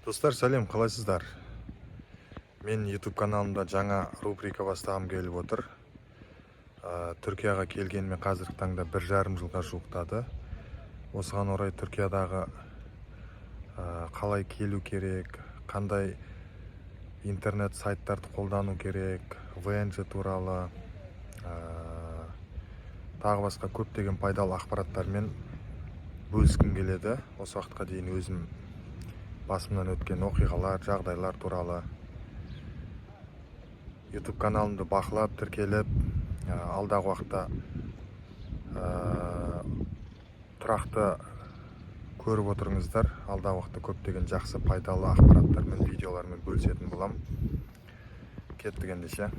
Достар, сәлем, қалайсыздар? Мен YouTube каналымда жаңа рубрика бастағым келіп отыр. Түркияға келгеніме қазіргі таңда 1,5 жылға жуықтады. Осыған орай Түркиядағы қалай келу керек, қандай интернет сайттарды қолдану керек, VNG туралы, тағы басқа көптеген пайдалы ақпараттармен бөліскім келеді. Осы уақытқа дейін өзім басымнан өткен оқиғалар, жағдайлар туралы YouTube каналымды бақылап, тіркеліп, алдағы уақытта тұрақты көріп отырыңыздар. Алдағы уақытта көптеген жақсы пайдалы ақпараттармен, видеолармен бөлісетін болам. Кеттік ендеше.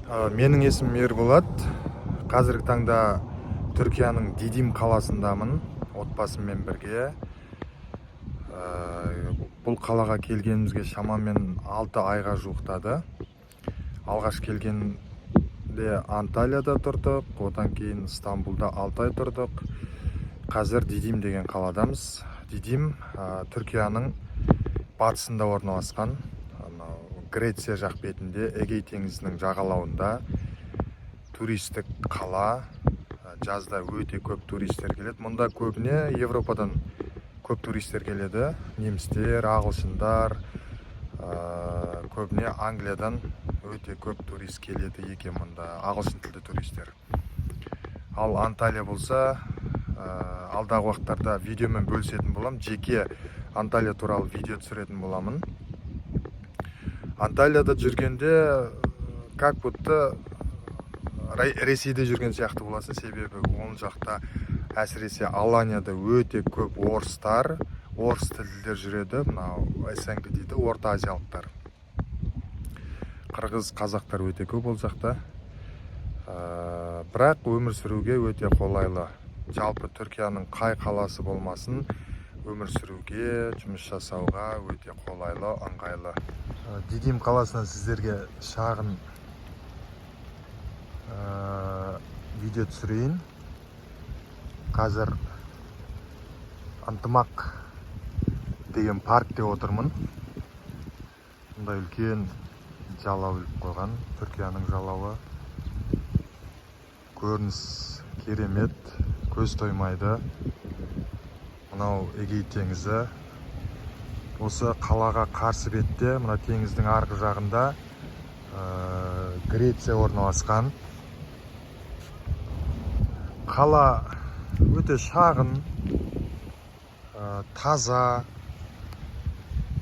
Менің есімім Ерболат. Қазіргі таңда Түркияның Дидим қаласындамын, отбасыммен бірге. Бұл қалаға келгенімізге шамамен 6 айға жуықтады. Алғаш келгенде Анталияда тұрдық, одан кейін Стамбулда 6 ай тұрдық. Қазір Дидим деген қаладамыз. Дидим Түркияның батысында орналасқан, Греция жақ бетінде, Эгей теңізінің жағалауында туристік қала. Жазда өте көп туристер келеді. Мұнда көбіне Европадан көп туристер келеді. Немістер, ағылшындар, көбіне Англиядан өте көп турист келеді екен мұнда, ағылшын тілді туристер. Ал Анталия болса, алдағы уақыттарда видеомен бөлісетін болам. Жеке Анталия туралы видео түсіретін боламын. Анталияда жүргенде как будто Ресейде жүрген сияқты боласың, себебі ол жақта әсіресе Аланияда өте көп орыстар, орыс тілділер жүреді. Мынау СНГ дейді, орта азиялықтар. Қырғыз, қазақтар өте көп ол жақта. Бірақ өмір сүруге өте қолайлы. Жалпы Түркияның қай қаласы болмасын, өмір сүруге, жұмыс жасауға өте қолайлы, ыңғайлы. Дидим қаласынан сіздерге шағын видео түсірейін. Қазір Ынтымақ деген паркте отырмын. Мұндай үлкен жалау іліп қойған, Түркияның жалауы. Көрініс керемет, көз тоймайды. Мынау Эгей теңізі. Осы қалаға қарсы бетте, мына теңіздің арғы жағында Греция орналасқан. Қала өте шағын, таза,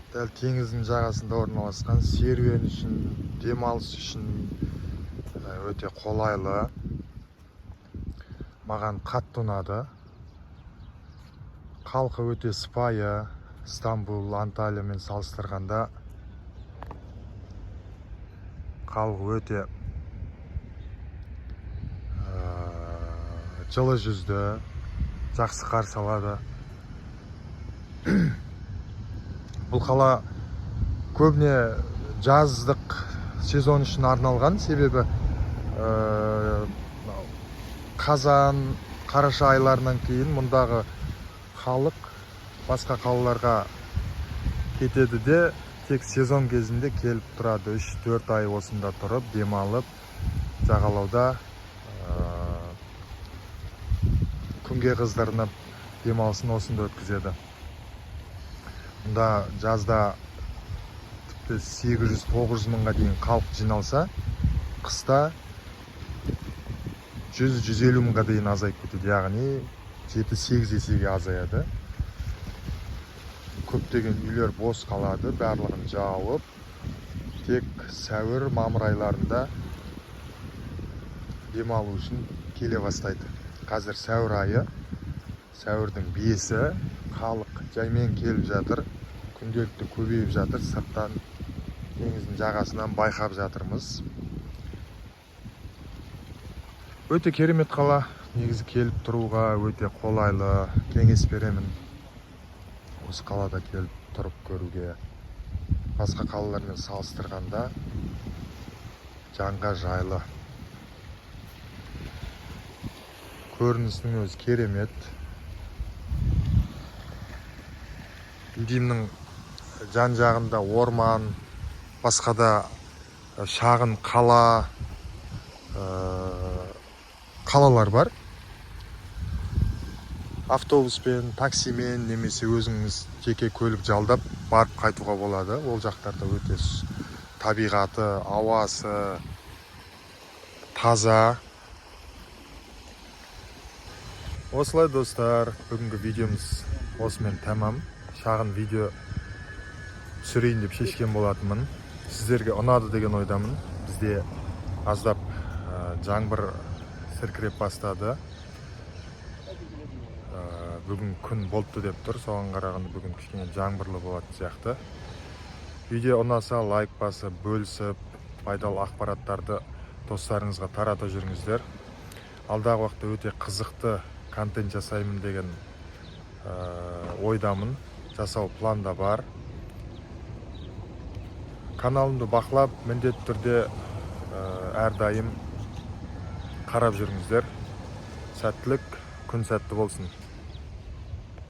дәл теңіздің жағасында орналасқан, серуен үшін, демалыс үшін өте қолайлы. Маған қатты ұнады. Халқы өте сыпайы. Стамбул, Анталиямен салыстырғанда халқы өте жылы жүзді, жақсы қарсы алады. Бұл қала көбіне жаздық сезон үшін арналған, себебі қазан, қараша айларынан кейін мұндағы халық басқа қалаларға кетеді де, тек сезон кезінде келіп тұрады. 3-4 ай осында тұрып, демалып, жағалауда күнге қыздырынып демалысын осында өткізеді. Мұнда жазда тіпті 800-900 мыңға дейін халық жиналса, қыста 100-150 мыңға дейін азайып кетеді, яғни 7-8 есеге азаяды. Көптеген үйлер бос қалады, барлығын жауып, тек сәуір, мамыр айларында демалу үшін келе бастайды. Қазір сәуір айы, сәуірдің 5-і, халық жаймен келіп жатыр, күнделікті көбейіп жатыр, сырттан теңіздің жағасынан байқап жатырмыз. Өте керемет қала, негізі келіп тұруға өте қолайлы, кеңес беремін. Осы қалада келіп тұрып көруге, басқа қалалармен салыстырғанда жанға жайлы. Көрінісінің өзі керемет. Дидимнің жан жағында орман, басқа да шағын қалалар бар. Автобуспен, таксимен немесе өзіңіз жеке көлік жалдап барып қайтуға болады. Ол жақтарда өте табиғаты, ауасы таза. Осылай достар, бүгінгі видеомыз осымен тәмам. Шағын видео түсірейін деп шешкен болатынмын. Сіздерге ұнады деген ойдамын. Бізде аздап жаңбыр сіркіреп бастады. Бүгін күн болтты деп тұр. Соған қарағанда бүгін кішкене жаңбырлы болатын сияқты. Видео ұнаса лайк басып, бөлісіп, пайдалы ақпараттарды достарыңызға тарата жүріңіздер. Алдағы уақытта өте қызықты контент жасаймын деген ойдамын. Жасау планда бар. Каналымды бақылап, міндетті түрде әрдайым қарап жүріңіздер. Сәттілік, күн сәтті болсын.